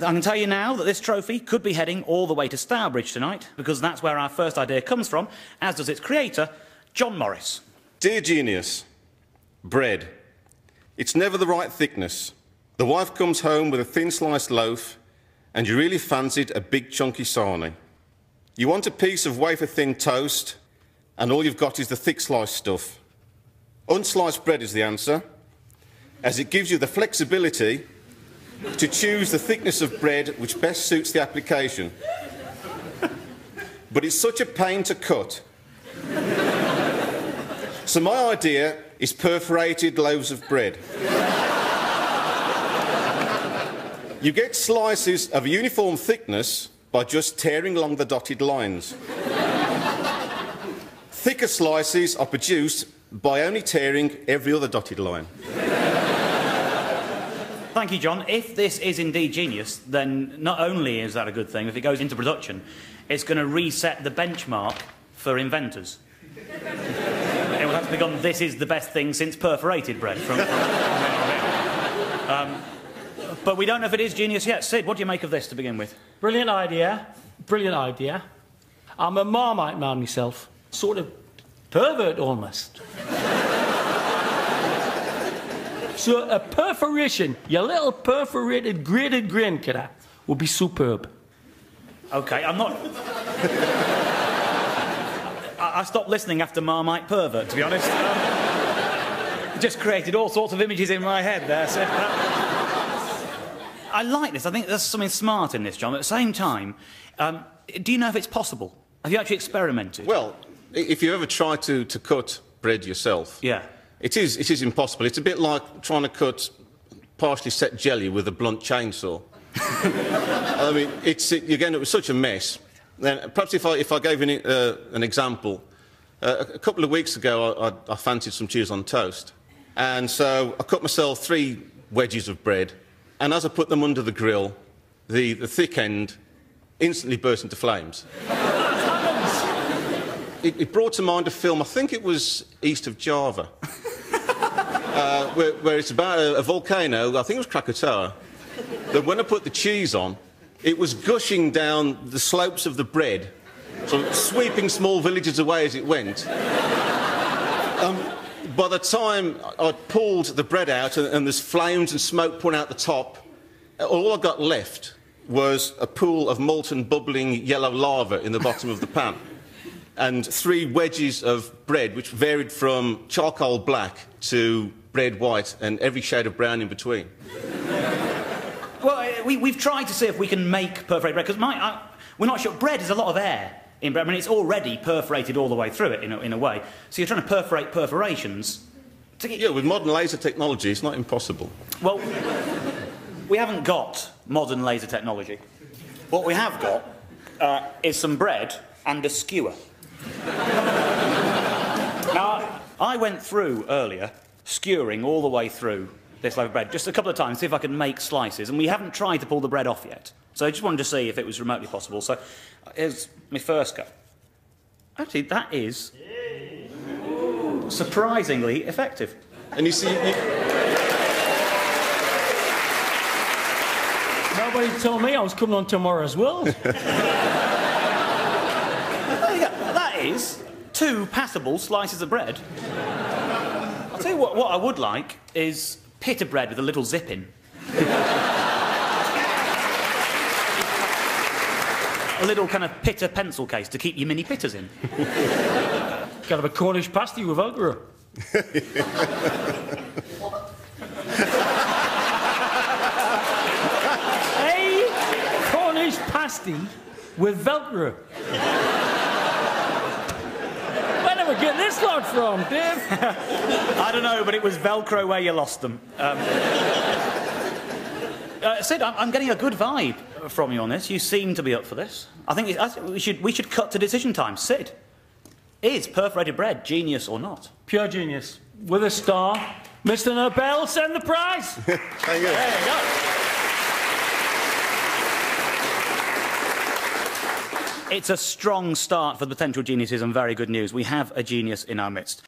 I can tell you now that this trophy could be heading all the way to Stourbridge tonight, because that's where our first idea comes from, as does its creator, John Morris. Dear genius, bread. It's never the right thickness. The wife comes home with a thin sliced loaf, and you really fancied a big chunky sarnie. You want a piece of wafer-thin toast, and all you've got is the thick sliced stuff. Unsliced bread is the answer, as it gives you the flexibility to choose the thickness of bread which best suits the application. But it's such a pain to cut. So my idea is perforated loaves of bread. You get slices of a uniform thickness by just tearing along the dotted lines. Thicker slices are produced by only tearing every other dotted line. Thank you, John. If this is indeed genius, then not only is that a good thing, if it goes into production, it's going to reset the benchmark for inventors. It will have to become, this is the best thing since perforated bread. But we don't know if it is genius yet. Sid, what do you make of this to begin with? Brilliant idea. Brilliant idea. I'm a Marmite man myself. Sort of pervert, almost. So a perforation, your little perforated grated grain kidder, would be superb. OK, I'm not... I stopped listening after Marmite pervert, to be honest. Just created all sorts of images in my head there, Sid. I like this. I think there's something smart in this, John. At the same time, do you know if it's possible? Have you actually experimented? Well, if you ever try to cut bread yourself... Yeah. It is impossible. It's a bit like trying to cut partially set jelly with a blunt chainsaw. I mean, again, it was such a mess. Then, perhaps if I gave an example, a couple of weeks ago I fancied some cheese on toast, and so I cut myself 3 wedges of bread, and as I put them under the grill, the thick end instantly burst into flames. It brought to mind a film, I think it was East of Java, where it's about a volcano, I think it was Krakatoa, that when I put the cheese on, it was gushing down the slopes of the bread, sort of sweeping small villages away as it went. By the time I'd pulled the bread out and there's flames and smoke pouring out the top, all I got left was a pool of molten, bubbling yellow lava in the bottom of the pan, and 3 wedges of bread, which varied from charcoal black to bread white and every shade of brown in between. Well, we've tried to see if we can make perforated bread, because we're not sure. Bread is a lot of air in bread. I mean, it's already perforated all the way through it, in a way. So you're trying to perforate perforations to get... Yeah, with modern laser technology, it's not impossible. Well, we haven't got modern laser technology. What we have got is some bread and a skewer. Now, I went through earlier, skewering all the way through this loaf of bread, just a couple of times, see if I can make slices, and we haven't tried to pull the bread off yet. So I just wanted to see if it was remotely possible. So here's my first go. Actually, that is surprisingly effective. And you see... Nobody told me I was coming on tomorrow as well. That is 2 passable slices of bread. I'll tell you what I would like is pita bread with a little zip in. A little kind of pita pencil case to keep your mini pitas in. Gotta have a Cornish pasty with Velcro. A Cornish pasty with Velcro. Where did we get this lot from, Dave? I don't know, but it was Velcro where you lost them. Sid, I'm getting a good vibe from you on this. You seem to be up for this. I think we should cut to decision time. Sid, is perforated bread genius or not? Pure genius. With a star. Mr. Nobel, send the prize. Thank you. There you go. It's a strong start for the potential geniuses and very good news. We have a genius in our midst.